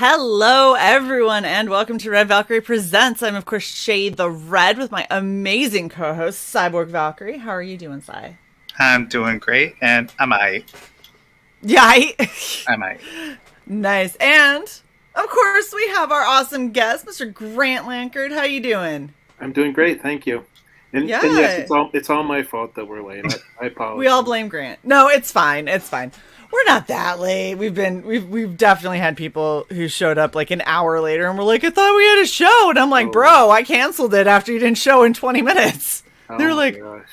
Hello, everyone, and welcome to Red Valkyrie Presents. I'm, of course, Shae the Red with my amazing co-host, Cyborg Valkyrie. How are you doing, Cy? I'm doing great, and I might. Yeah, I might. Nice. And, of course, we have our awesome guest, Mr. Grant Lankard. How you doing? I'm doing great, thank you. And yes, it's all my fault that we're late. I apologize. We all blame Grant. No, it's fine. It's fine. We're not that late. We've definitely had people who showed up like an hour later and were like, I thought we had a show. And I'm like, bro, I canceled it after you didn't show in 20 minutes. They're like, gosh.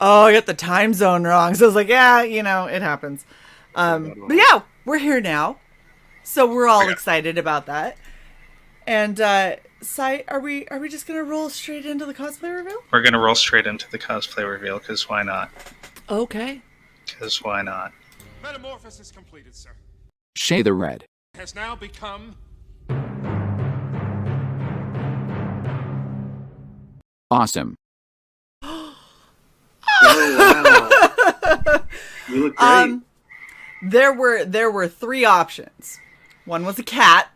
Oh, I got the time zone wrong. So I was like, yeah, it happens. But yeah, we're here now. So we're all excited about that. And Sai, are we just gonna roll straight into the cosplay reveal? We're gonna roll straight into the cosplay reveal, because why not? Okay. Because why not? Metamorphosis completed, sir. Shae the Red Has now become awesome. Oh, wow. You look great. There were three options. One was a cat.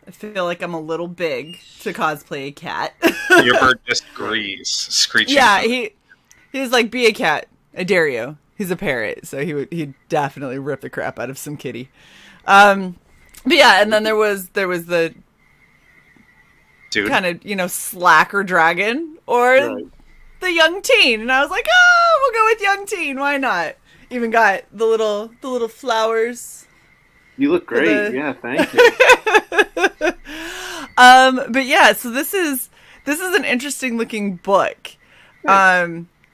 I feel like I'm a little big to cosplay a cat. Your bird just agrees, screeching. Yeah, he's like, be a cat. I dare you. He's a parrot, so he'd definitely rip the crap out of some kitty. But yeah, and then there was the dude kind of slacker dragon or the young teen, and I was like, we'll go with young teen. Why not? Even got the little flowers. You look great. Yeah, thank you. But yeah, so this is an interesting looking book.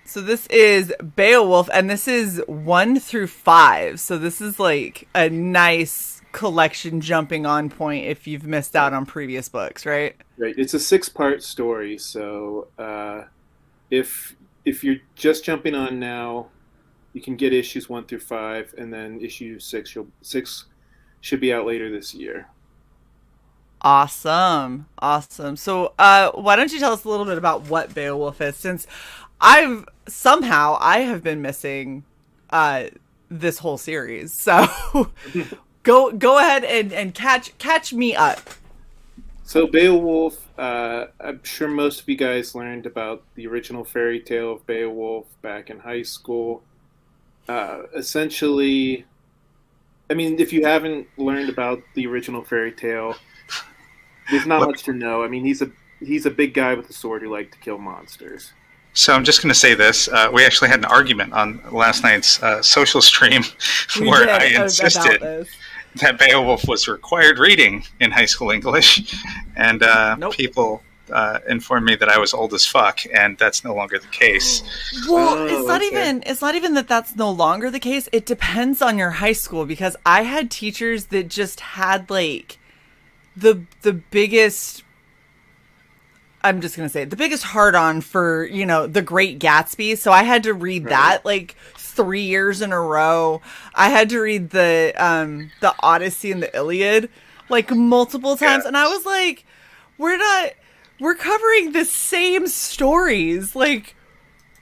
So this is Beowulf, and this is 1 through 5. So this is like a nice collection jumping on point if you've missed out on previous books, right? Right. It's a 6-part story. So if you're just jumping on now, you can get issues 1 through 5, and then issue 6 should be out later this year. Awesome. So why don't you tell us a little bit about what Beowulf is, since I have been missing this whole series. So go ahead and catch me up. So Beowulf, I'm sure most of you guys learned about the original fairy tale of Beowulf back in high school. Essentially, I mean, if you haven't learned about the original fairy tale, there's not much to know. I mean, he's a big guy with a sword who liked to kill monsters. So I'm just going to say this. We actually had an argument on last night's social stream where I insisted that Beowulf was required reading in high school English, and people informed me that I was old as fuck, and that's no longer the case. Well, it's not even that that's no longer the case. It depends on your high school, because I had teachers that just had like the biggest, I'm just going to say it, the biggest hard-on for, The Great Gatsby. So I had to read that like 3 years in a row. I had to read the Odyssey and the Iliad like multiple times. And I was like, we're covering the same stories like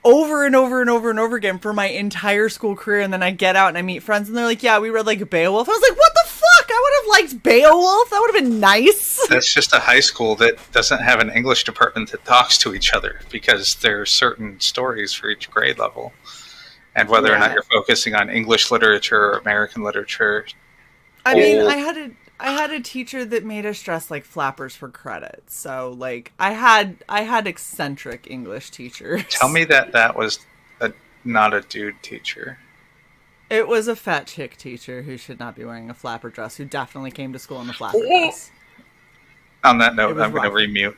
over and over and over and over again for my entire school career. And then I get out and I meet friends and they're like, yeah, we read like Beowulf. I was like, what the fuck? I would have liked Beowulf. That would have been nice. That's just a high school that doesn't have an English department that talks to each other, because there are certain stories for each grade level. And whether or not you're focusing on English literature or American literature. I mean, I had a teacher that made us dress like flappers for credit. So like I had eccentric English teachers. Tell me that was not a dude teacher. It was a fat chick teacher who should not be wearing a flapper dress, who definitely came to school in a flapper dress. On that note, I'm going to remute.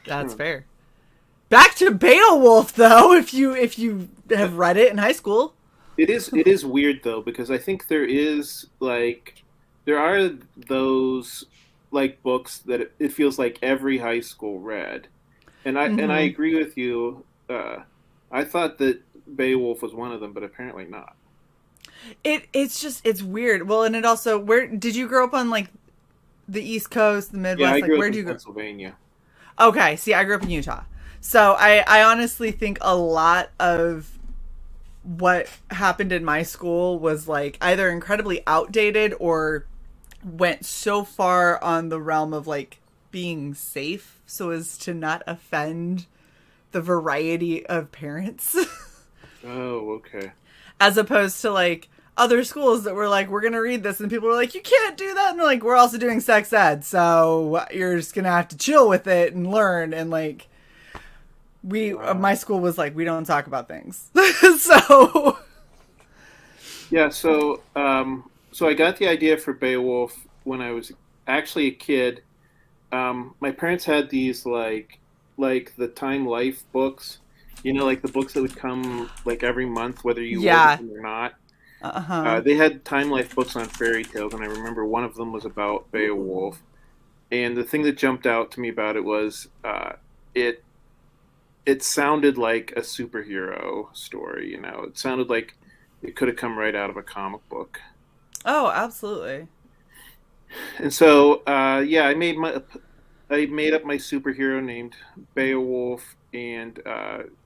That's fair. Back to Beowulf, though, if you have read it in high school. It is weird, though, because I think there are those like books that it feels like every high school read. And I agree with you. I thought that Beowulf was one of them, but apparently not. It's weird. Well, and it also, where did you grow up on, like the East Coast, the Midwest? Yeah, I grew where up did you in go? Pennsylvania. Okay, see, I grew up in Utah. So I honestly think a lot of what happened in my school was like either incredibly outdated or went so far on the realm of like being safe so as to not offend the variety of parents. Oh, okay. As opposed to like other schools that were like, we're going to read this, and people were like, you can't do that. And they're like, we're also doing sex ed, so you're just going to have to chill with it and learn. And like, my school was like, we don't talk about things. So Yeah, so I got the idea for Beowulf when I was actually a kid. My parents had these like the Time Life books, like the books that would come like every month, whether you ordered them or not. They had Time Life books on fairy tales, and I remember one of them was about Beowulf. And the thing that jumped out to me about it was it sounded like a superhero story. It sounded like it could have come right out of a comic book. Oh, absolutely. And so, I made up my superhero named Beowulf, and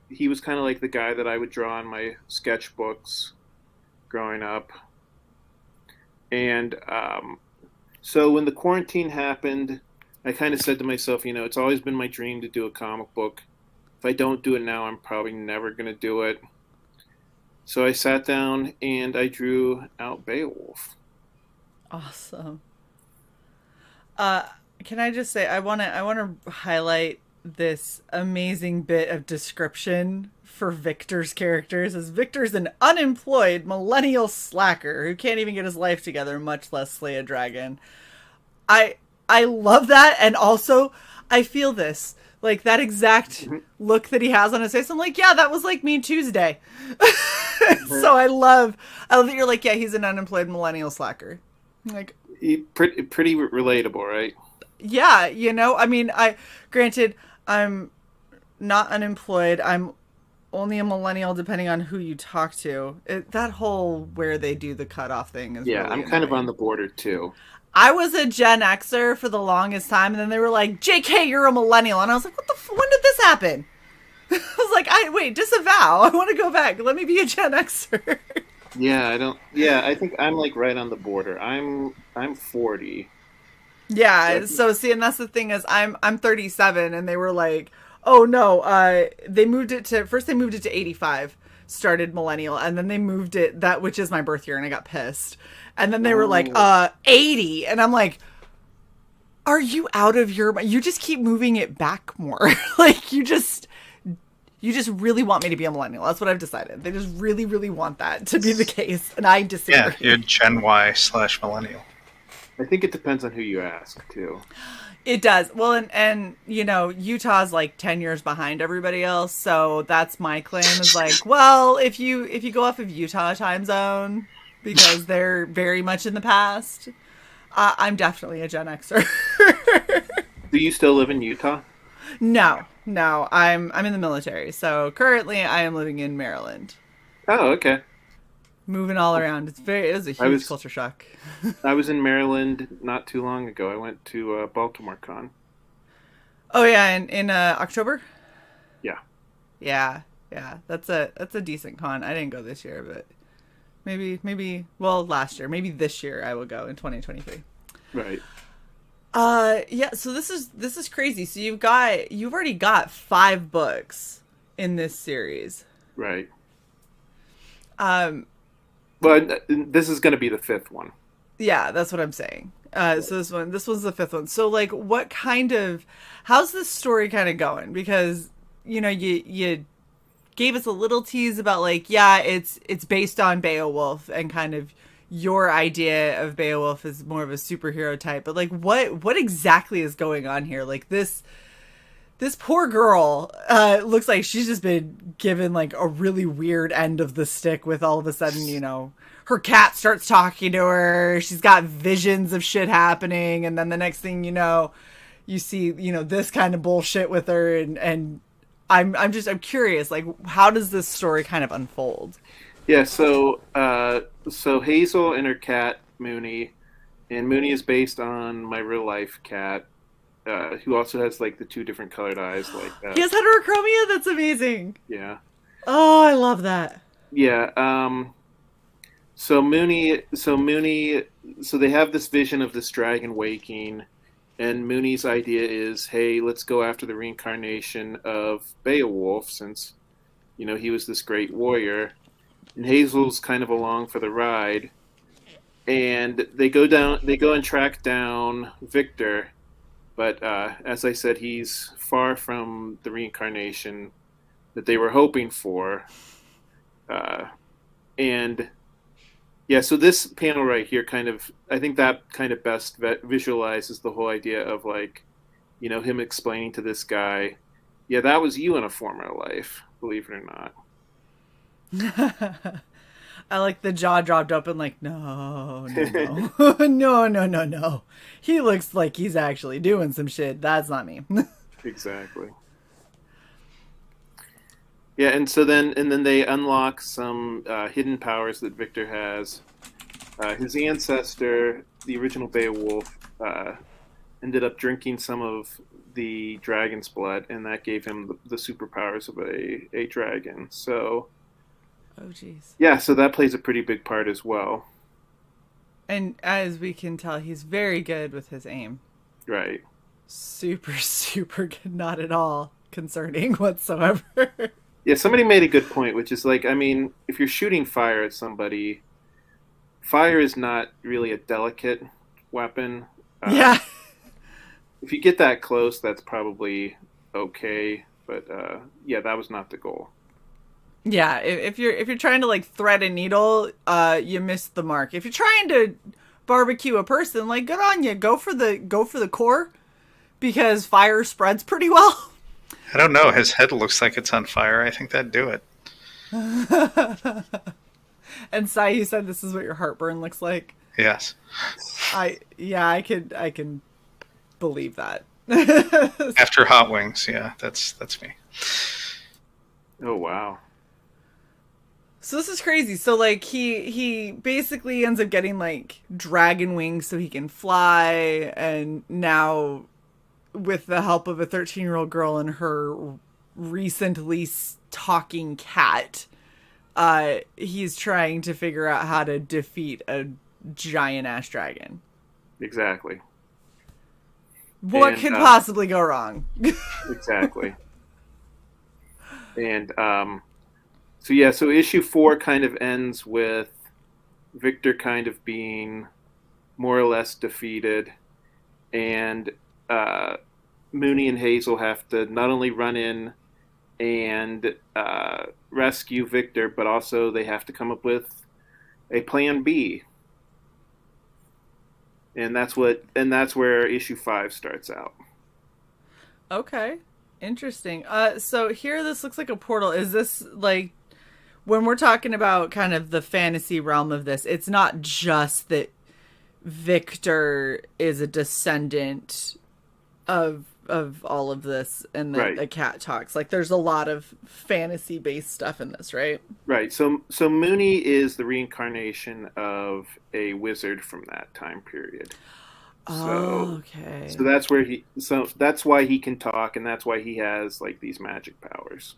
he was kind of like the guy that I would draw in my sketchbooks growing up. And so when the quarantine happened, I kind of said to myself, it's always been my dream to do a comic book. If I don't do it now, I'm probably never going to do it. So I sat down and I drew out Beowulf. Awesome. Can I just say I want to highlight this amazing bit of description for Victor's characters, as Victor's an unemployed millennial slacker who can't even get his life together, much less slay a dragon. I love that, and also I feel this. Like, that exact look that he has on his face, I'm like, yeah, that was like me Tuesday. So I love that you're like, yeah, he's an unemployed millennial slacker. Like, pretty relatable, right? Yeah, I mean, granted, I'm not unemployed. I'm only a millennial, depending on who you talk to. That whole where they do the cutoff thing is really I'm kind of on the border too. I was a Gen Xer for the longest time, and then they were like, JK, you're a millennial. And I was like, what when did this happen? I was like, wait, disavow. I want to go back. Let me be a Gen Xer. I think I'm like right on the border. I'm 40. Yeah, so see, and that's the thing is I'm 37, and they were like, oh no, they moved it to 85, started millennial, and then they moved it which is my birth year, and I got pissed. And then they were like, 80. And I'm like, are you out of your mind? You just keep moving it back more. Like, you just really want me to be a millennial. That's what I've decided. They just really, really want that to be the case. And I disagree. Yeah, you're Gen Y/millennial. I think it depends on who you ask, too. It does. Well, and Utah's like 10 years behind everybody else. So that's my claim is like, well, if you go off of Utah time zone, because they're very much in the past, I'm definitely a Gen Xer. Do you still live in Utah? No, I'm in the military. So currently I am living in Maryland. Oh, okay. Moving all around. It was a huge culture shock. I was in Maryland not too long ago. I went to Baltimore Con. Oh yeah, in October? Yeah. Yeah. That's a decent con. I didn't go this year, but maybe last year, maybe this year I will go in 2023. Right. Yeah, so this is crazy. So you've already got 5 books in this series. Right. But this is going to be the 5th one. Yeah, that's what I'm saying. So this one's the 5th one. So like, how's this story kind of going? Because you gave us a little tease about like, yeah, it's based on Beowulf, and kind of your idea of Beowulf is more of a superhero type. But like, what exactly is going on here? Like this poor girl looks like she's just been given like a really weird end of the stick, with all of a sudden, her cat starts talking to her. She's got visions of shit happening. And then the next thing you see, this kind of bullshit with her. And I'm curious, like, how does this story kind of unfold? Yeah. So Hazel and her cat, Mooney, and Mooney is based on my real life cat. Who also has like the 2 different colored eyes, like that. He has heterochromia. That's amazing. Yeah. Oh, I love that. Yeah. So Mooney so they have this vision of this dragon waking, and Mooney's idea is, hey, let's go after the reincarnation of Beowulf, since he was this great warrior. And Hazel's kind of along for the ride, and they go and track down Victor, but as I said, he's far from the reincarnation that they were hoping for. And yeah, so this panel right here I think that kind of best visualizes the whole idea of him explaining to this guy, yeah, that was you in a former life, believe it or not. I like the jaw dropped open, no. No. He looks like he's actually doing some shit. That's not me. Exactly. Yeah, and then they unlock some hidden powers that Victor has. His ancestor, the original Beowulf, ended up drinking some of the dragon's blood, and that gave him the superpowers of a dragon. So, oh jeez. Yeah, so that plays a pretty big part as well. And as we can tell, he's very good with his aim. Right. Super, super good. Not at all concerning whatsoever. Yeah, somebody made a good point, which is if you're shooting fire at somebody, fire is not really a delicate weapon. Yeah. If you get that close, that's probably okay. But yeah, that was not the goal. Yeah, if you're trying to thread a needle, you missed the mark. If you're trying to barbecue a person, good on you. Go for the core, because fire spreads pretty well. I don't know. His head looks like it's on fire. I think that'd do it. And Sai, you said this is what your heartburn looks like. Yes. I can believe that. After hot wings, yeah, that's me. Oh wow. So this is crazy. So he basically ends up getting dragon wings so he can fly, and now with the help of a 13-year-old girl and her recently talking cat, he's trying to figure out how to defeat a giant ass dragon. Exactly. What could possibly go wrong? Exactly. And so issue 4 kind of ends with Victor kind of being more or less defeated, and Mooney and Hazel have to not only run in and rescue Victor, but also they have to come up with a plan B. And that's where issue 5 starts out. Okay. Interesting. So here this looks like a portal. Is this when we're talking about kind of the fantasy realm of this, it's not just that Victor is a descendant of all of this and that right. A cat talks. There's a lot of fantasy based stuff in this, right? Right. So Mooney is the reincarnation of a wizard from that time period. Okay. So that's why he can talk, and that's why he has these magic powers.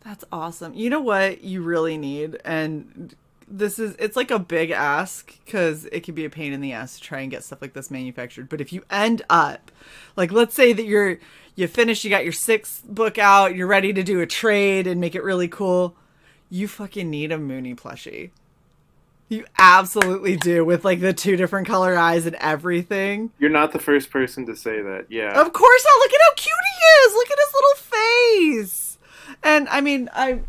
That's awesome. You know what you really need, and it's a big ask because it can be a pain in the ass to try and get stuff like this manufactured. But if you end up, let's say that you got your 6th book out, you're ready to do a trade and make it really cool, you fucking need a Mooney plushie. You absolutely do, with the 2 different color eyes and everything. You're not the first person to say that. Yeah. Of course not. Look at how cute he is. Look at his little face. And I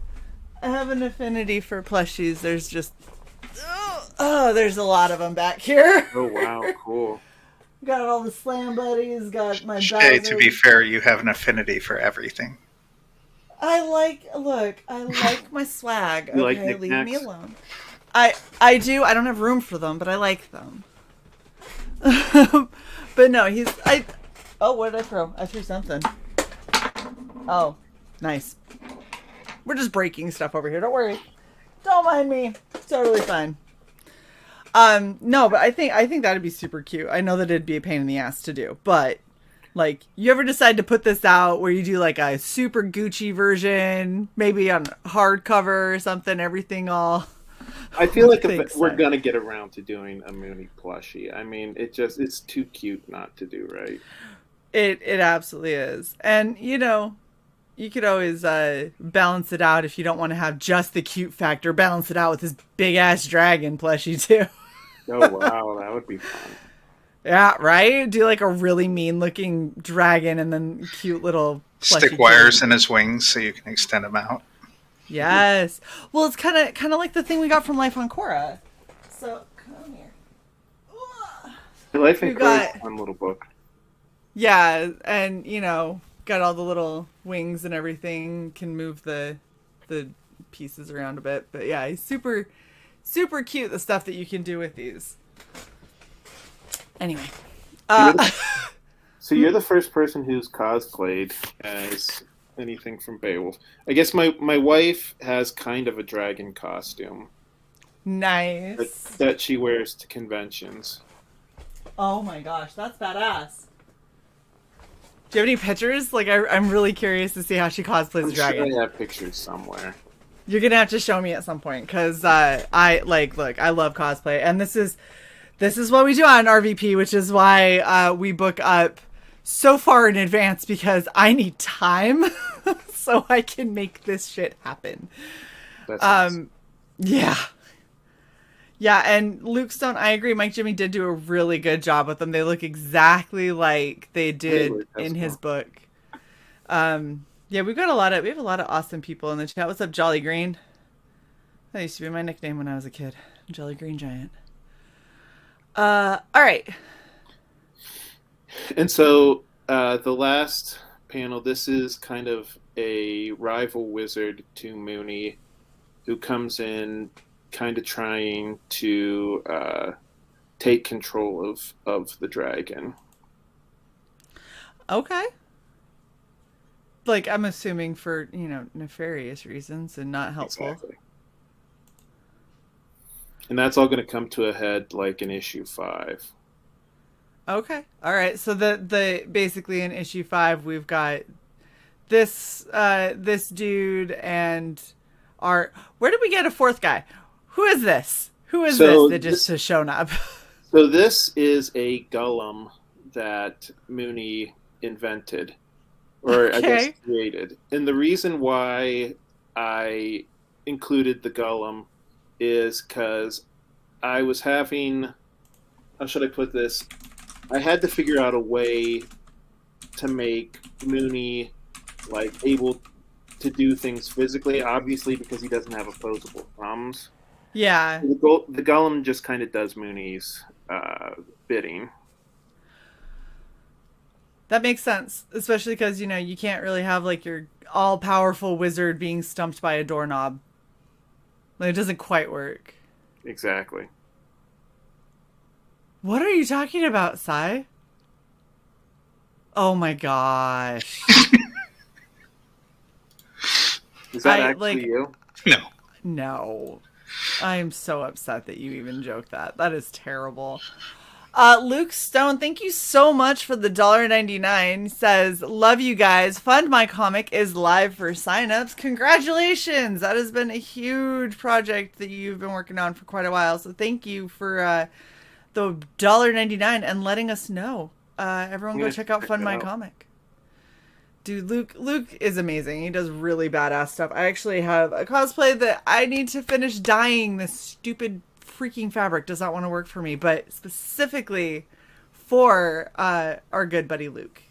have an affinity for plushies. There's just there's a lot of them back here. Oh wow, cool. Got all the Slam Buddies. Got my Shae, to be fair, you have an affinity for everything. I like my swag. You okay, like leave knickknacks? me alone. I do. I don't have room for them, but I like them. But no, what did I throw? I threw something. Oh, nice. We're just breaking stuff over here. Don't worry. Don't mind me. It's totally fine. No, but I think that'd be super cute. I know that it'd be a pain in the ass to do, but you ever decide to put this out where you do a super Gucci version, maybe on hardcover or something, everything all I feel like Thanks, we're Sai. gonna get around to doing a Mooney plushie. I mean, it's too cute not to do, right? It absolutely is. And you could always balance it out if you don't want to have just the cute factor. Balance it out with this big ass dragon plushie too. Oh wow, that would be fun. Yeah, right? Do like a really mean looking dragon and then cute little plushie Stick wires kitty. in his wings so you can extend them out. Yes. Well, it's kind of like the thing we got from Life on Korra. So, come here. The Life in You Korra got- is a fun little book. Yeah, and got all the little wings and everything, can move the pieces around a bit. But yeah, he's super super cute, the stuff that you can do with these. Anyway. So you're the first person who's cosplayed as anything from Beowulf. I guess my wife has kind of a dragon costume Nice. that she wears to conventions. Oh my gosh, that's badass. Do you have any pictures? Like, I'm really curious to see how she cosplays I'm a dragon. sure I have pictures somewhere. You're gonna have to show me at some point, because look, I love cosplay, and this is what we do on RVP, which is why we book up so far in advance, because I need time so I can make this shit happen. That's nice. Yeah, and Luke Stone, I agree. Mike Jimmy did do a really good job with them. They look exactly like they did in his book. Yeah, we have a lot of awesome people in the chat. What's up, Jolly Green? That used to be my nickname when I was a kid. Jolly Green Giant. All right. And so the last panel, this is kind of a rival wizard to Mooney, who comes in kind of trying to take control of the dragon. Okay. Like, I'm assuming for, nefarious reasons and not helpful. Exactly. And that's all going to come to a head like in issue 5. Okay. All right. So the basically in issue 5 we've got this dude and where did we get a fourth guy? Who is this? Who is this that just has shown up? So this is a golem that Mooney invented, or I guess created. And the reason why I included the golem is because I was having, how should I put this? I had to figure out a way to make Mooney able to do things physically, obviously because he doesn't have opposable thumbs. Yeah. The golem just kind of does Mooney's bidding. That makes sense, especially because, you can't really have your all-powerful wizard being stumped by a doorknob. It doesn't quite work. Exactly. What are you talking about, Sai? Oh my gosh. Is that actually you? No. No. I am so upset that you even joked that. That is terrible. Luke Stone, thank you so much for the $1.99. Says, love you guys. Fund My Comic is live for signups. Congratulations. That has been a huge project that you've been working on for quite a while. So thank you for the $1.99 and letting us know. Everyone go check out Fund My Comic. Dude, Luke is amazing. He does really badass stuff. I actually have a cosplay that I need to finish dyeing. This stupid freaking fabric does not want to work for me, but specifically for our good buddy Luke.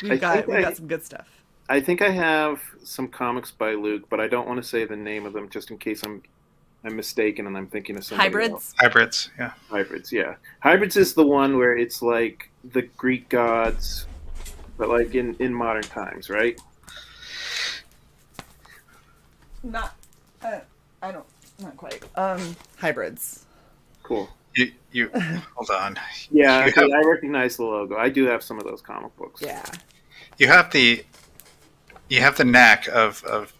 We've got some good stuff. I think I have some comics by Luke, but I don't want to say the name of them just in case I'm mistaken and I'm thinking of somebody else. Hybrids, yeah. Hybrids, yeah. Hybrids is the one where it's like the Greek gods, but like in modern times, right? Not quite. Hybrids. Cool. You hold on. Yeah, I recognize the logo. I do have some of those comic books. Yeah. You have the knack of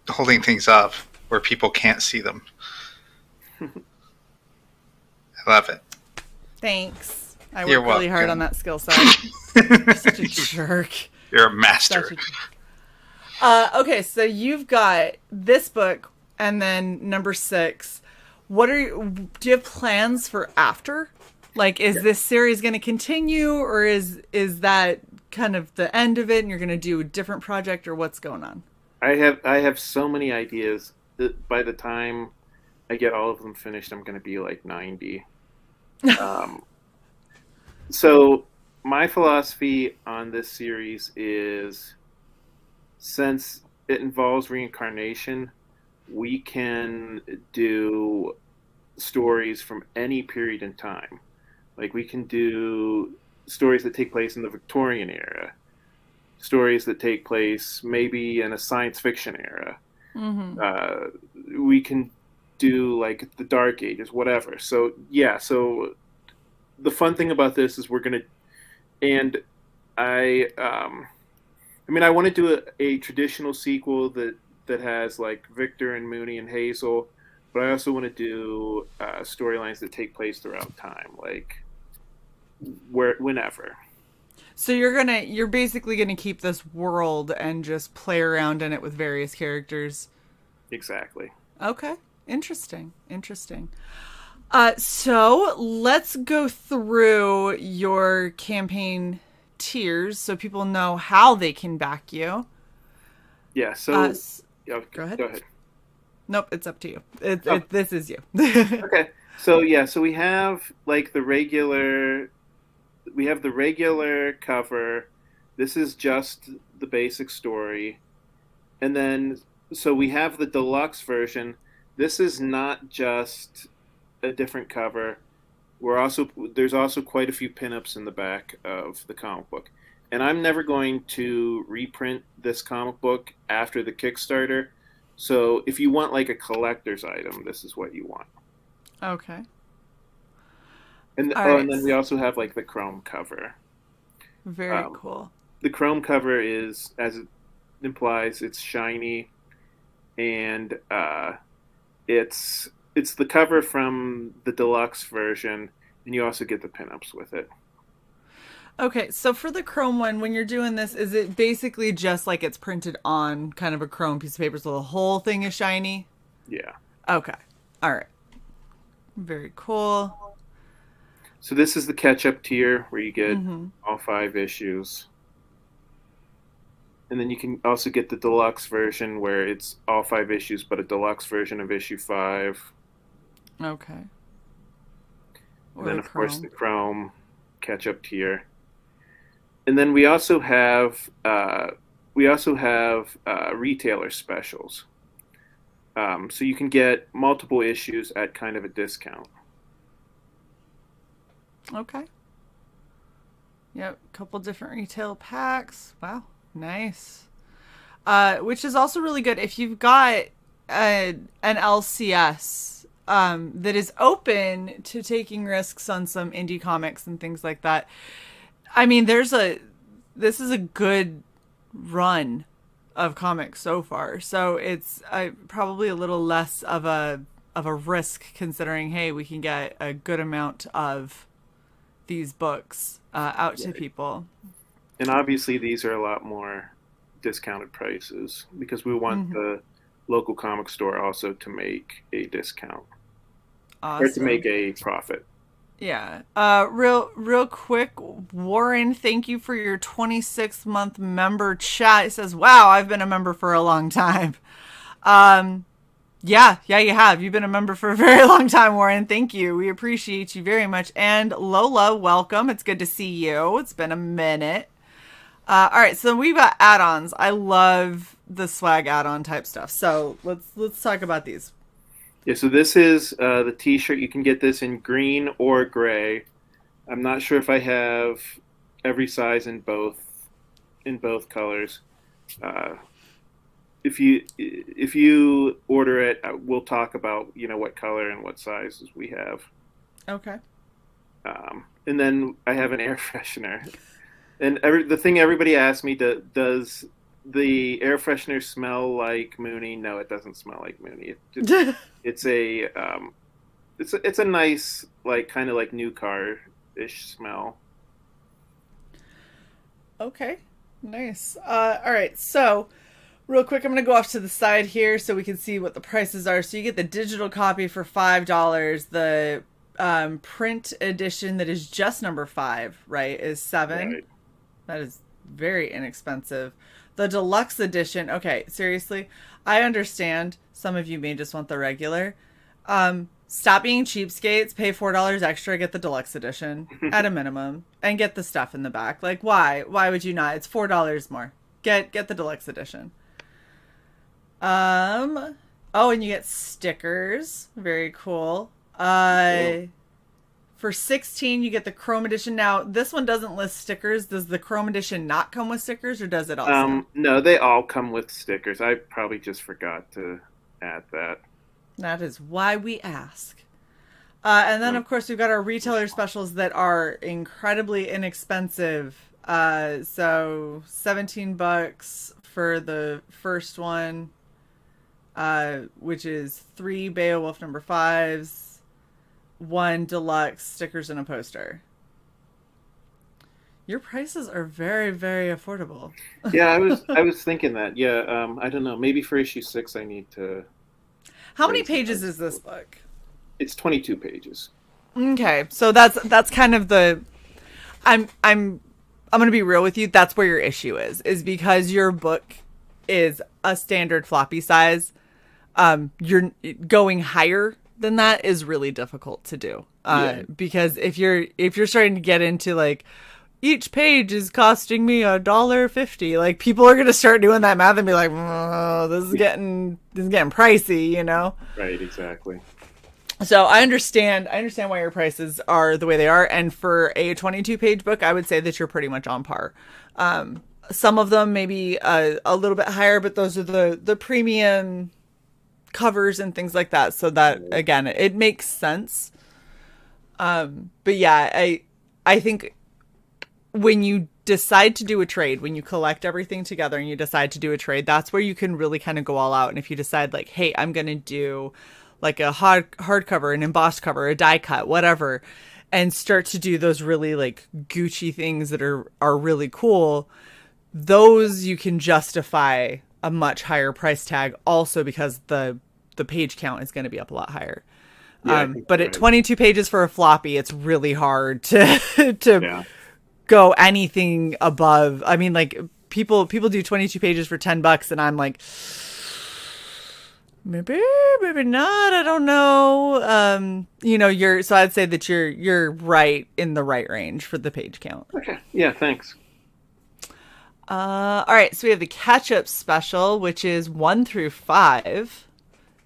holding things up where people can't see them. I love it. Thanks. I You're worked really hard welcome. on that skill set. You're such a jerk. You're a master. Okay, so you've got this book and then number 6. Do you have plans for after? Like, is this series going to continue, or is that kind of the end of it and you're going to do a different project, or what's going on? I have so many ideas that by the time I get all of them finished, I'm going to be like 90. So my philosophy on this series is, since it involves reincarnation, we can do stories from any period in time. Like, we can do stories that take place in the Victorian era, stories that take place maybe in a science fiction era. We can do like the Dark Ages, whatever. So yeah, so the fun thing about this is we're gonna, and I mean, I want to do a traditional sequel that has like Victor and Mooney and Hazel, but I also want to do storylines that take place throughout time, like whenever. So you're basically gonna keep this world and just play around in it with various characters. Exactly. Okay. Interesting. So let's go through your campaign tiers so people know how they can back you. Yeah. So go ahead. Go ahead. Nope, it's up to you. This is you. Okay. So yeah, so we have like the regular cover. This is just the basic story. And then so we have the deluxe version. This is not just a different cover. There's also quite a few pinups in the back of the comic book. And I'm never going to reprint this comic book after the Kickstarter. So if you want like a collector's item, this is what you want. Okay. And and then we also have like the chrome cover. Very cool. The chrome cover is, as it implies, it's shiny, and it's the cover from the deluxe version, and you also get the pinups with it. Okay, so for the chrome one, when you're doing this, is it basically just like it's printed on kind of a chrome piece of paper, so the whole thing is shiny? Yeah. Okay. All right. Very cool. So this is the catch-up tier where you get all 5 issues. And then you can also get the deluxe version where it's all 5 issues, but a deluxe version of issue 5. Okay. And then, of course, the chrome catch-up tier. And then we also have retailer specials. So you can get multiple issues at kind of a discount. Okay. Yep, a couple different retail packs. Wow, nice. Which is also really good if you've got an LCS that is open to taking risks on some indie comics and things like that. I mean, this is a good run of comics so far, so it's probably a little less of a risk, considering, hey, we can get a good amount of these books out to people. And obviously these are a lot more discounted prices because we want the local comic store also to make a discount. Awesome. Or to make a profit. Yeah. Real quick, Warren, thank you for your 26-month member chat. It says, wow, I've been a member for a long time. Yeah, you have. You've been a member for a very long time, Warren. Thank you. We appreciate you very much. And Lola, welcome. It's good to see you. It's been a minute. All right, so we've got add-ons. I love the swag add-on type stuff. So let's talk about these. Yeah, so this is the t-shirt. You can get this in green or gray. I'm not sure if I have every size in both colors. If you order it, we'll talk about what color and what sizes we have. Okay. And then I have an air freshener. And the thing everybody asks me, does the air freshener smell like Mooney? No, it doesn't smell like Mooney. It's a nice, like, kind of like new car-ish smell. Okay, nice. All right, so Real quick, I'm going to go off to the side here so we can see what the prices are. So you get the digital copy for $5. The print edition that is just number 5, right, is $7. Right. That is very inexpensive. The deluxe edition, okay, seriously, I understand some of you may just want the regular. Stop being cheapskates, pay $4 extra, get the deluxe edition at a minimum, and get the stuff in the back. Like, why? Why would you not? It's $4 more. Get the deluxe edition. Oh, and you get stickers. Very cool. For $16, you get the Chrome edition. Now, this one doesn't list stickers. Does the Chrome edition not come with stickers, or does it also? No, they all come with stickers. I probably just forgot to add that. That is why we ask. And then, of course, we've got our retailer specials that are incredibly inexpensive. So $17 for the first one, which is 3 Beowulf number 5s, 1 deluxe, stickers, and a poster. Your prices are very, very affordable. Yeah, I was thinking that. Yeah, I don't know. Maybe for issue 6, I need to. How many pages is this book? It's 22 pages. Okay, so that's kind of the. I'm going to be real with you. That's where your issue is because your book is a standard floppy size. You're going higher than that is really difficult to do. Because if you're starting to get into like each page is costing me $1.50, like people are going to start doing that math and be like, oh, this is getting pricey, you know? Right. Exactly. So I understand why your prices are the way they are. And for a 22-page book, I would say that you're pretty much on par. Some of them maybe a little bit higher, but those are the premium covers and things like that. So that, again, it makes sense. But yeah, I think when you decide to do a trade, when you collect everything together and you decide to do a trade, that's where you can really kind of go all out. And if you decide like, hey, I'm going to do like a hardcover, an embossed cover, a die cut, whatever, and start to do those really like Gucci things that are really cool, those you can justify a much higher price tag also because the page count is going to be up a lot higher. Yeah, but at 22 pages for a floppy, it's really hard to go anything above. I mean, like people do 22 pages for $10 and I'm like, maybe not. I don't know. So I'd say that you're right in the right range for the page count. Okay. Yeah. Thanks. All right. So we have the catch-up special, which is 1 through 5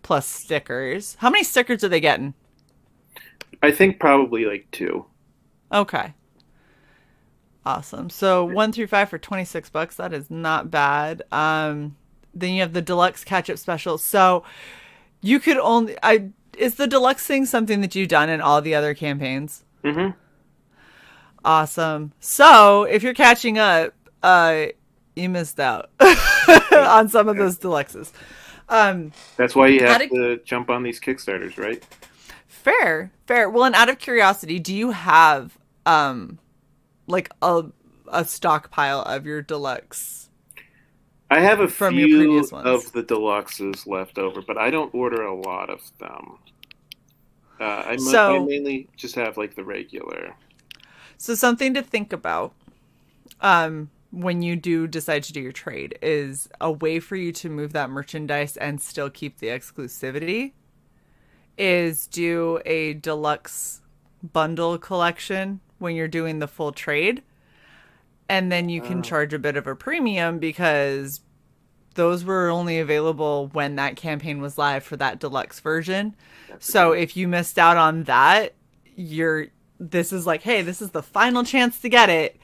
plus stickers. How many stickers are they getting? I think probably like 2. Okay. Awesome. So 1 through 5 for $26. That is not bad. Then you have the deluxe catch-up special. So you could only... is the deluxe thing something that you've done in all the other campaigns? Mm-hmm. Awesome. So if you're catching up, you missed out on some of those deluxes. That's why you have to jump on these Kickstarters, right? Fair. Well, and out of curiosity, do you have like a stockpile of your deluxe? I have a few of the deluxes left over, but I don't order a lot of them. I mainly just have like the regular. So something to think about when you do decide to do your trade is a way for you to move that merchandise and still keep the exclusivity is do a deluxe bundle collection when you're doing the full trade. And then you can charge a bit of a premium because those were only available when that campaign was live for that deluxe version. So if you missed out on that, this is like, hey, this is the final chance to get it.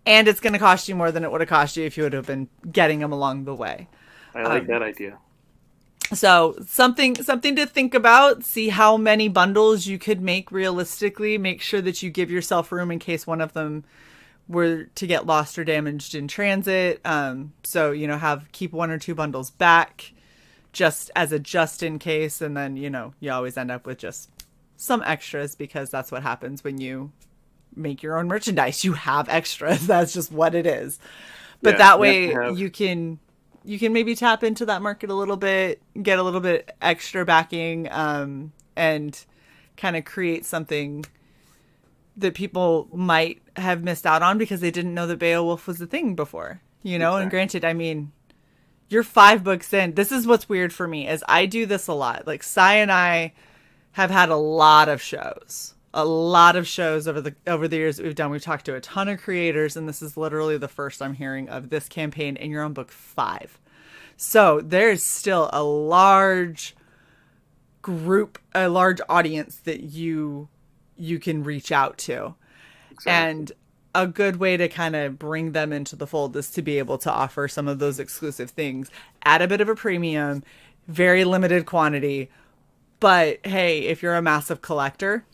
And it's going to cost you more than it would have cost you if you would have been getting them along the way. I like that idea. So something to think about. See how many bundles you could make realistically. Make sure that you give yourself room in case one of them were to get lost or damaged in transit. So, keep 1 or 2 bundles back just as a just in case. And then, you always end up with just some extras because that's what happens when you make your own merchandise. You have extras. That's just what it is. But that way you can you can maybe tap into that market a little bit, get a little bit extra backing, and kind of create something that people might have missed out on because they didn't know that Beowulf was a thing before, you know? Exactly. And granted, I mean, you're 5 books in. This is what's weird for me is I do this a lot. Like Cyborg and I have had a lot of shows over the years that we've done. We've talked to a ton of creators, and this is literally the first I'm hearing of this campaign, and you're on book 5. So there's still a large group, a large audience that you can reach out to. Exactly. And a good way to kind of bring them into the fold is to be able to offer some of those exclusive things at a bit of a premium, very limited quantity. But hey, if you're a massive collector,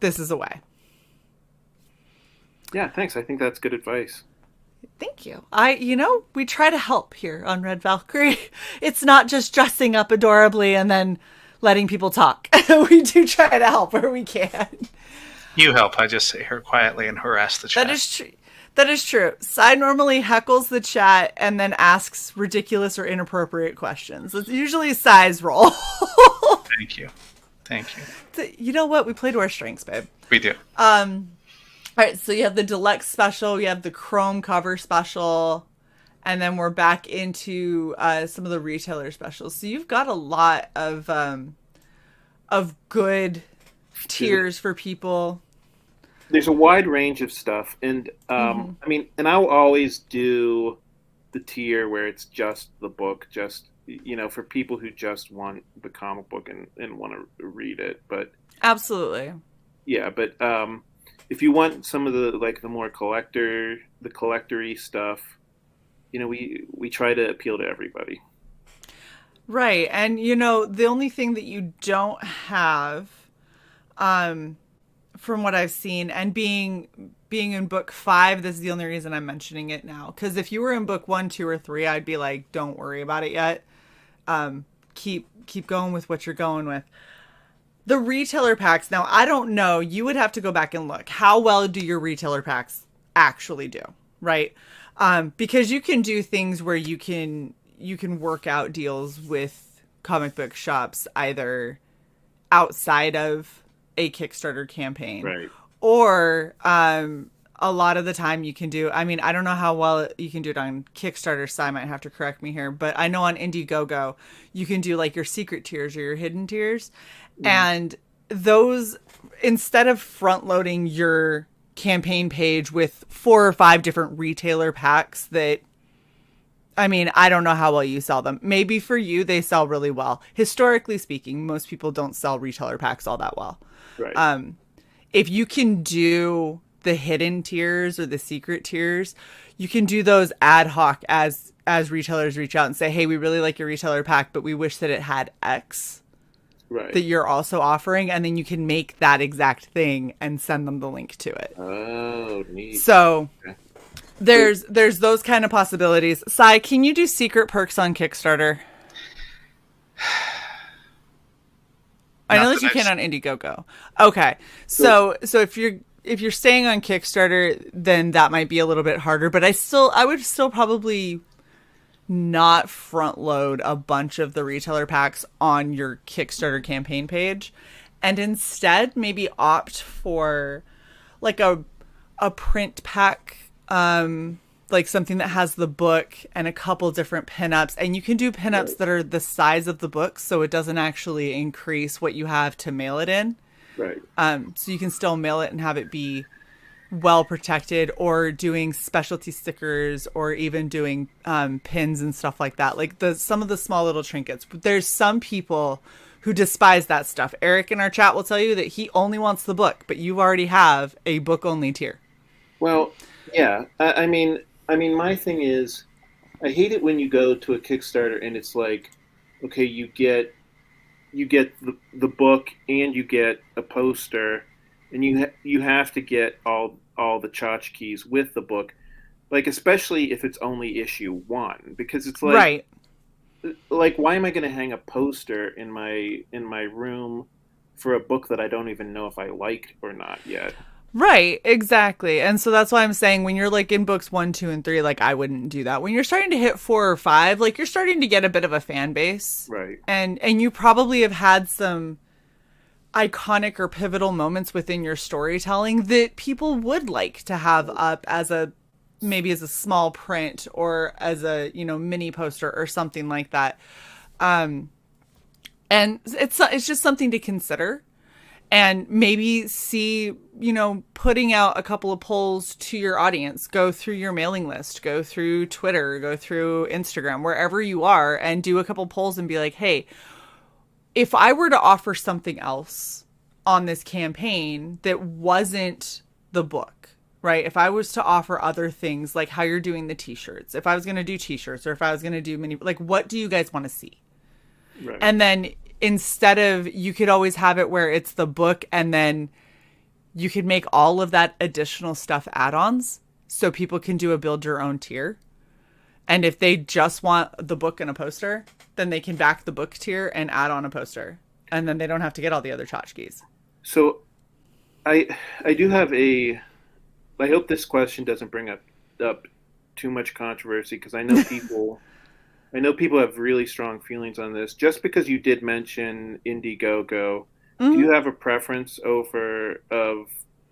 this is a way. Yeah, thanks. I think that's good advice. Thank you. We try to help here on Red Valkyrie. It's not just dressing up adorably and then letting people talk. We do try to help where we can. You help. I just sit here quietly and harass the chat. That is true. That is true. Cy normally heckles the chat and then asks ridiculous or inappropriate questions. It's usually Cy's role. Thank you. You know what? We play to our strengths, babe. We do. All right, so you have the deluxe special, you have the chrome cover special, and then we're back into some of the retailer specials. So you've got a lot of good tiers for people. There's a wide range of stuff, and I mean, and I'll always do the tier where it's just the book, just for people who just want the comic book and want to read it. But absolutely, yeah. But if you want some of the more collector-y stuff, we try to appeal to everybody. Right, and the only thing that you don't have, from what I've seen, and being in book 5, this is the only reason I'm mentioning it now. Because if you were in book 1, 2, or 3, I'd be like, don't worry about it yet. Keep going with what you're going with. The retailer packs. Now, I don't know. You would have to go back and look. How well do your retailer packs actually do? Right? Because you can do things where you can work out deals with comic book shops either outside of a Kickstarter campaign, right? Or a lot of the time you can do, I mean, I don't know how well you can do it on Kickstarter, so I might have to correct me here, but I know on Indiegogo you can do like your secret tiers or your hidden tiers. And those, instead of front loading your campaign page with 4 or 5 different retailer packs that, I mean, I don't know how well you sell them. Maybe for you, they sell really well. Historically speaking, most people don't sell retailer packs all that well. Right. If you can do the hidden tiers or the secret tiers, you can do those ad hoc as retailers reach out and say, hey, we really like your retailer pack, but we wish that it had X. Right. That you're also offering, and then you can make that exact thing and send them the link to it. Oh, neat. So okay. There's those kind of possibilities. Cy, can you do secret perks on Kickstarter? I know that you can on Indiegogo. Okay. So if you're staying on Kickstarter, then that might be a little bit harder, but I would still probably not front load a bunch of the retailer packs on your Kickstarter campaign page, and instead maybe opt for like a print pack, like something that has the book and a couple different pinups, and you can do pinups that are the size of the book, so it doesn't actually increase what you have to mail it in. Right. So you can still mail it and have it be well protected, or doing specialty stickers, or even doing pins and stuff like that. Like some of the small little trinkets. There's some people who despise that stuff. Eric in our chat will tell you that he only wants the book, but you already have a book only tier. Well, yeah. I mean, my thing is, I hate it when you go to a Kickstarter and it's like, okay, you get the book and you get a poster, and you have to get all the tchotchkes with the book, like especially if it's only issue 1, because it's like, right. Like, why am I going to hang a poster in my room for a book that I don't even know if I liked or not yet? Right, exactly. And so that's why I'm saying when you're like in books 1, 2, and 3, like I wouldn't do that. When you're starting to hit 4 or 5, like you're starting to get a bit of a fan base. Right. And you probably have had some iconic or pivotal moments within your storytelling that people would like to have up as a maybe as a small print or as a, mini poster or something like that. And it's just something to consider. And maybe see, putting out a couple of polls to your audience, go through your mailing list, go through Twitter, go through Instagram, wherever you are, and do a couple polls and be like, hey, if I were to offer something else on this campaign that wasn't the book, right? If I was to offer other things like how you're doing the t-shirts, if I was going to do t-shirts or if I was going to do like, what do you guys want to see? Right. And then instead of, you could always have it where it's the book and then you could make all of that additional stuff add-ons so people can do a build your own tier. And if they just want the book and a poster, then they can back the book tier and add on a poster. And then they don't have to get all the other tchotchkes. So I do have I hope this question doesn't bring up too much controversy, because I know people have really strong feelings on this. Just because you did mention Indiegogo, do you have a preference of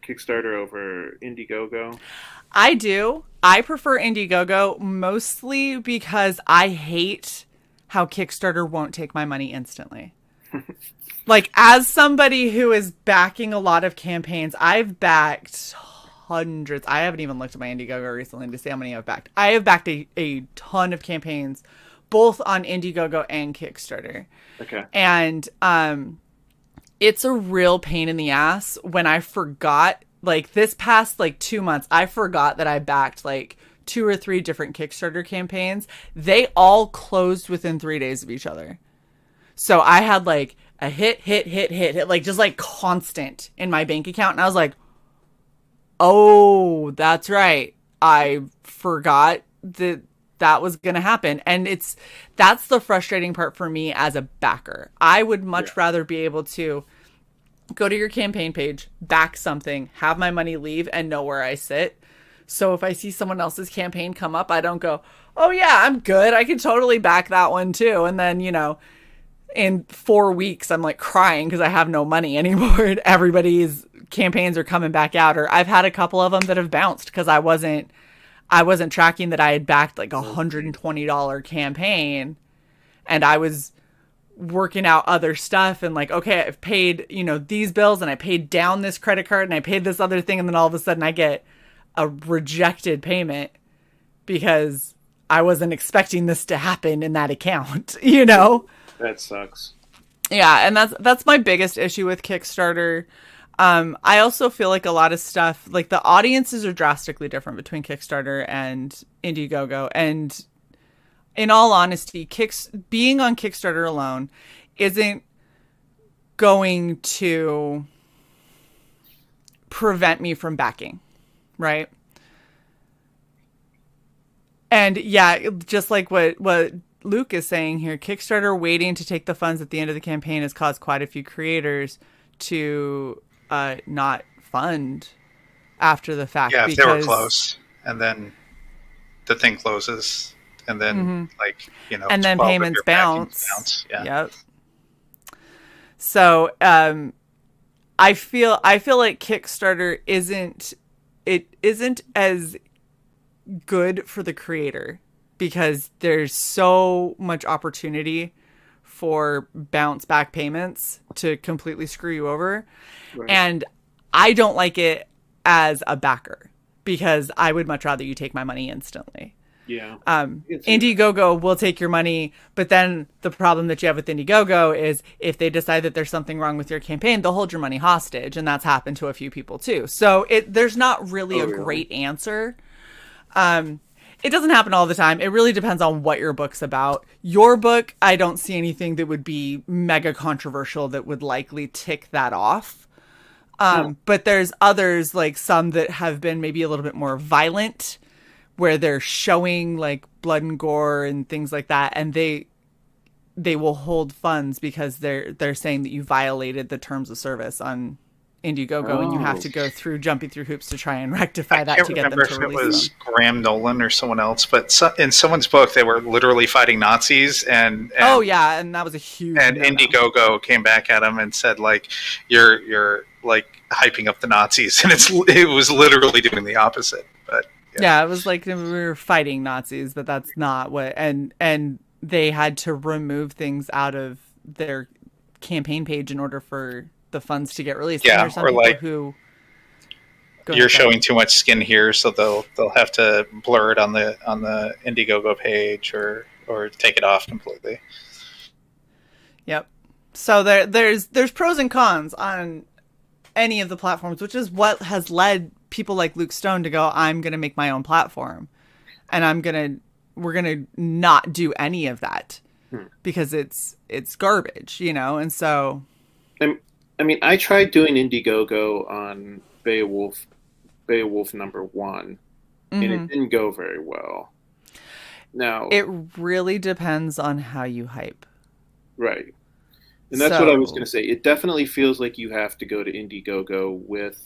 Kickstarter over Indiegogo? I do. I prefer Indiegogo mostly because I hate how Kickstarter won't take my money instantly. Like, as somebody who is backing a lot of campaigns, I've backed hundreds. I haven't even looked at my Indiegogo recently to see how many I've backed. I have backed a ton of campaigns, both on Indiegogo and Kickstarter. Okay. And it's a real pain in the ass when I forgot, like this past 2 months, I forgot that I backed 2 or 3 different Kickstarter campaigns. They all closed within 3 days of each other. So I had a hit, just constant in my bank account. And I was like, oh, that's right. I forgot that was going to happen. And that's the frustrating part for me as a backer. I would much rather be able to go to your campaign page, back something, have my money leave, and know where I sit. So if I see someone else's campaign come up, I don't go, oh yeah, I'm good. I can totally back that one too. And then, in 4 weeks, I'm crying because I have no money anymore. Everybody's campaigns are coming back out. Or I've had a couple of them that have bounced because I wasn't tracking that I had backed $120 campaign, and I was working out other stuff and okay, I've paid, these bills, and I paid down this credit card, and I paid this other thing, and then all of a sudden I get a rejected payment because I wasn't expecting this to happen in that account, That sucks. Yeah, and that's my biggest issue with Kickstarter. I also feel like a lot of stuff, the audiences are drastically different between Kickstarter and Indiegogo. And in all honesty, being on Kickstarter alone isn't going to prevent me from backing, right? And yeah, just like what Luke is saying here, Kickstarter waiting to take the funds at the end of the campaign has caused quite a few creators to not fund after the fact. Yeah, if they were close, and then the thing closes, and then and then payments bounce. Yeah. Yep. So I feel like Kickstarter isn't as good for the creator because there's so much opportunity for bounce back payments to completely screw you over. Right. And I don't like it as a backer because I would much rather you take my money instantly. Yeah. Indiegogo will take your money, but then the problem that you have with Indiegogo is if they decide that there's something wrong with your campaign, they'll hold your money hostage, and that's happened to a few people too. So there's not really a great answer. It doesn't happen all the time. It really depends on what your book's about. Your book, I don't see anything that would be mega controversial that would likely tick that off. But there's others, some that have been maybe a little bit more violent, where they're showing blood and gore and things like that, and they will hold funds because they're saying that you violated the terms of service on Indiegogo, and you have to go through jumping through hoops to try and rectify that to get them to release them. I can't remember if it was Graham Nolan or someone else, but in someone's book, they were literally fighting Nazis, and oh yeah, and that was a huge. And Indiegogo came back at him and said, like, you're like hyping up the Nazis, and it was literally doing the opposite. But yeah, it was like we were fighting Nazis, but that's not what. And they had to remove things out of their campaign page in order for the funds to get released. Yeah, or like you're showing too much skin here, so they'll have to blur it on the Indiegogo page or take it off completely. Yep. So there's pros and cons on any of the platforms, which is what has led people like Luke Stone to go, I'm going to make my own platform, and we're going to not do any of that because it's garbage, and so. I mean, I tried doing Indiegogo on Beowulf #1, and it didn't go very well. Now, it really depends on how you hype. Right. And that's what I was going to say. It definitely feels like you have to go to Indiegogo with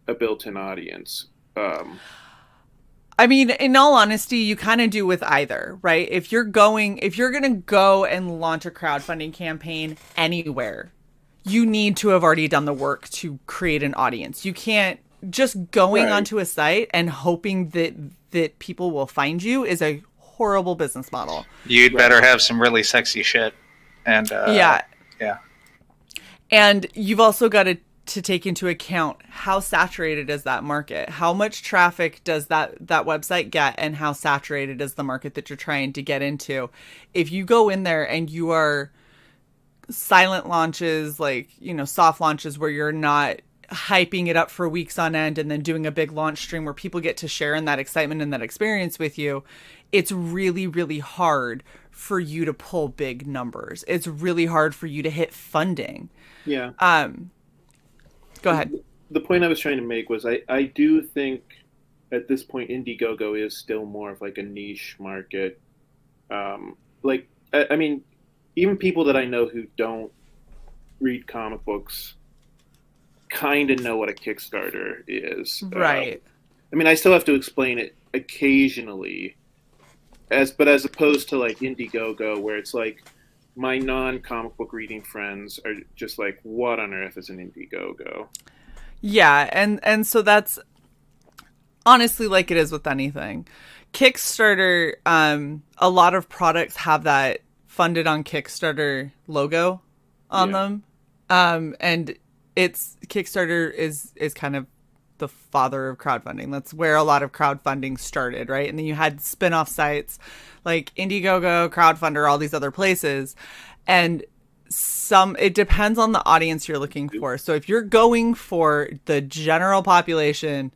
a built-in audience. I mean, in all honesty, you kind of do with either, right? If you're going to go and launch a crowdfunding campaign anywhere, you need to have already done the work to create an audience. You can't just going onto a site and hoping that people will find you is a horrible business model. You'd better have some really sexy shit. And yeah. And you've also got to take into account how saturated is that market? How much traffic does that website get, and how saturated is the market that you're trying to get into? If you go in there and you are silent launches, like, soft launches where you're not hyping it up for weeks on end and then doing a big launch stream where people get to share in that excitement and that experience with you, it's really, really hard for you to pull big numbers. It's really hard for you to hit funding. Yeah. Go ahead. The point I was trying to make was I do think at this point Indiegogo is still more of like a niche market. I mean, even people that I know who don't read comic books kind of know what a Kickstarter is. Right. I mean, I still have to explain it occasionally, as opposed to like Indiegogo, where it's like my non-comic book reading friends are just like, what on earth is an Indiegogo? Yeah, and so that's honestly like it is with anything. Kickstarter, a lot of products have that funded on Kickstarter logo on them. And Kickstarter is kind of the father of crowdfunding. That's where a lot of crowdfunding started, right? And then you had spin-off sites like Indiegogo, Crowdfunder, all these other places. And it depends on the audience you're looking for. So if you're going for the general population,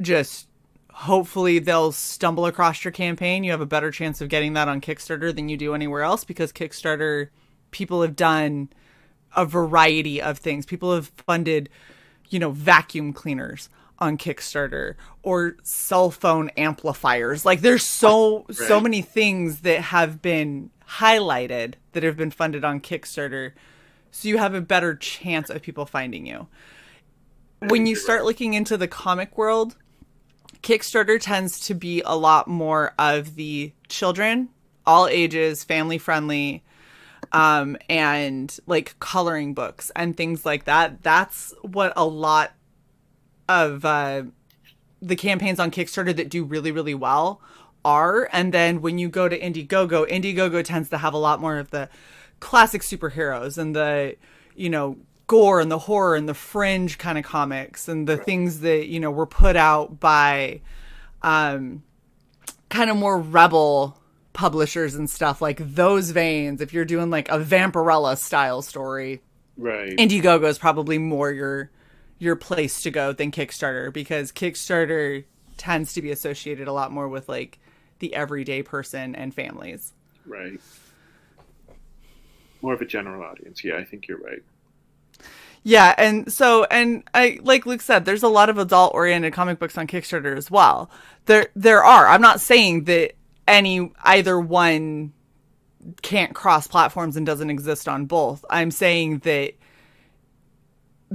just hopefully they'll stumble across your campaign. You have a better chance of getting that on Kickstarter than you do anywhere else, because Kickstarter, people have done a variety of things. People have funded, vacuum cleaners on Kickstarter or cell phone amplifiers. Like there's so many things that have been highlighted that have been funded on Kickstarter. So you have a better chance of people finding you. When you start looking into the comic world, Kickstarter tends to be a lot more of the children, all ages, family friendly, and like coloring books and things like that. That's what a lot of the campaigns on Kickstarter that do really, really well are. And then when you go to Indiegogo tends to have a lot more of the classic superheroes and the, gore and the horror and the fringe kind of comics and the things that, were put out by kind of more rebel publishers and stuff, like those veins. If you're doing like a Vampirella style story, right, Indiegogo is probably more your place to go than Kickstarter, because Kickstarter tends to be associated a lot more with like the everyday person and families. Right. More of a general audience. Yeah, I think you're right. Yeah, and I, like Luke said, there's a lot of adult-oriented comic books on Kickstarter as well. There are. I'm not saying that either one can't cross platforms and doesn't exist on both. I'm saying that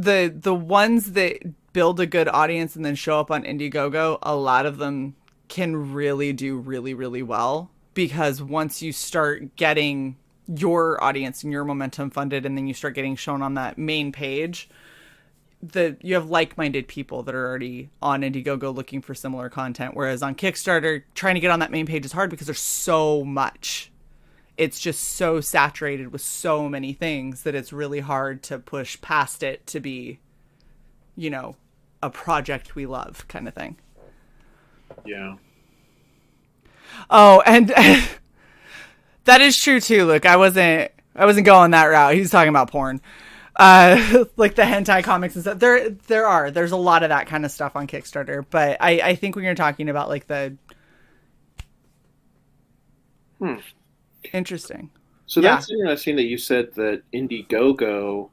the ones that build a good audience and then show up on Indiegogo, a lot of them can really do really, really well, because once you start getting your audience and your momentum funded, and then you start getting shown on that main page, you have like-minded people that are already on Indiegogo looking for similar content. Whereas on Kickstarter, trying to get on that main page is hard because there's so much. It's just so saturated with so many things that it's really hard to push past it to be, a project we love kind of thing. Yeah. Oh, and that is true too. Look, I wasn't going that route. He was talking about porn. Like the hentai comics and stuff. There's a lot of that kind of stuff on Kickstarter, but I think when you're talking about like the interesting. So that's interesting that you said that Indiegogo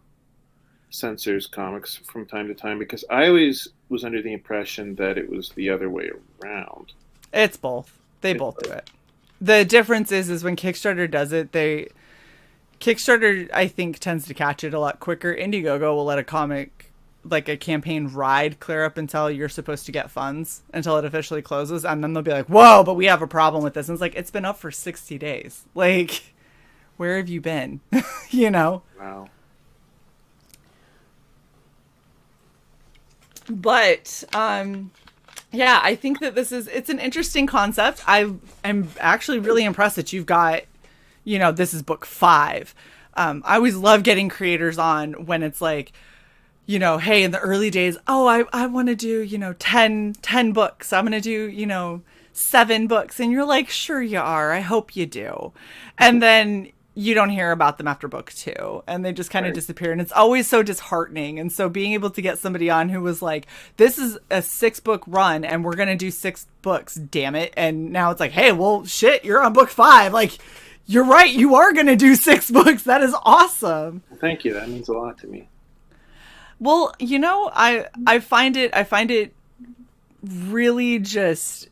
censors comics from time to time, because I always was under the impression that it was the other way around. It's both. They both do it. The difference is when Kickstarter does it, Kickstarter, I think, tends to catch it a lot quicker. Indiegogo will let a comic, like a campaign ride, clear up until you're supposed to get funds, until it officially closes. And then they'll be like, whoa, but we have a problem with this. And it's like, it's been up for 60 days. Like, where have you been? Wow. But, yeah, I think that it's an interesting concept. I am actually really impressed that you've got, this is book 5. I always love getting creators on when it's like, hey, in the early days, I want to do, 10 books. I'm going to do, 7 books. And you're like, sure you are. I hope you do. And then you don't hear about them after book 2, and they just kind of disappear. And it's always so disheartening. And so being able to get somebody on who was like, this is a 6-book run and we're going to do 6 books, damn it. And now it's like, hey, well, shit, you're on book 5. Like, you're right. You are going to do 6 books. That is awesome. Thank you. That means a lot to me. Well, I find it really just,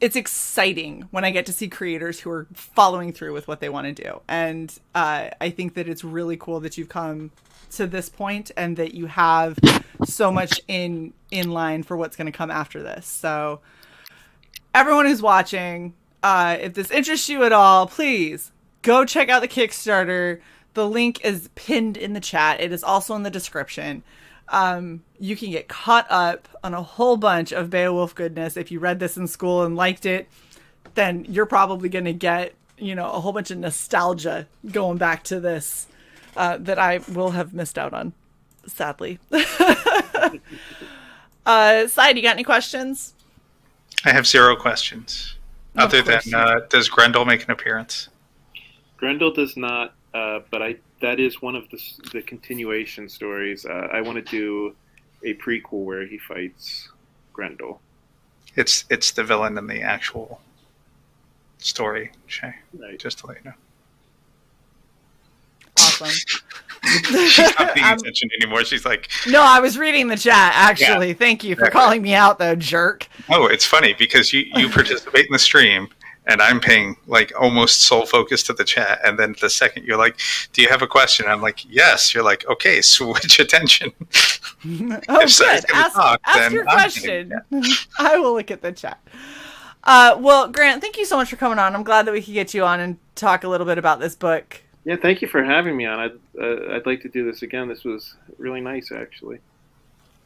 it's exciting when I get to see creators who are following through with what they want to do. And I think that it's really cool that you've come to this point and that you have so much in line for what's going to come after this. So everyone who's watching, if this interests you at all, please go check out the Kickstarter. The link is pinned in the chat. It is also in the description. You can get caught up on a whole bunch of Beowulf goodness. If you read this in school and liked it, then you're probably going to get, a whole bunch of nostalgia going back to this that I will have missed out on, sadly. Side, you got any questions? I have 0 questions. Other than, does Grendel make an appearance? Grendel does not, but that is one of the continuation stories. I want to do a prequel where he fights Grendel. It's the villain in the actual story, Shae. Right. Just to let you know. Awesome. She's not paying attention anymore. She's like... No, I was reading the chat, actually. Yeah, Thank you for calling me out, though, jerk. Oh, it's funny because you participate in the stream, and I'm paying like almost sole focus to the chat. And then the second you're like, do you have a question? I'm like, yes. You're like, okay, switch attention. Oh, good. Ask your question. I will look at the chat. Well, Grant, thank you so much for coming on. I'm glad that we could get you on and talk a little bit about this book. Yeah, thank you for having me on. I'd like to do this again. This was really nice, actually.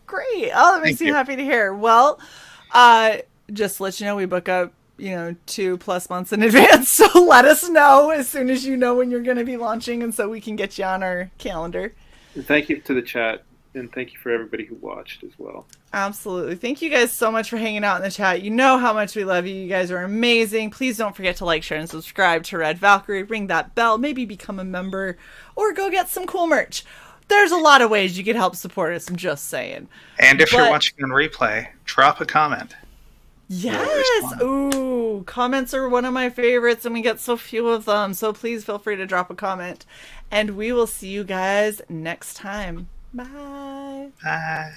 Great. Oh, that makes me happy to hear. Well, just to let you know, we book up 2+ months in advance. So let us know as soon as you know when you're going to be launching, and so we can get you on our calendar. And thank you to the chat, and thank you for everybody who watched as well. Absolutely. Thank you guys so much for hanging out in the chat. You know how much we love you. You guys are amazing. Please don't forget to like, share, and subscribe to Red Valkyrie. Ring that bell. Maybe become a member or go get some cool merch. There's a lot of ways you can help support us. I'm just saying. And if you're watching on replay, drop a comment. Yes. Ooh, comments are one of my favorites, and we get so few of them. So please feel free to drop a comment. And we will see you guys next time. Bye. Bye.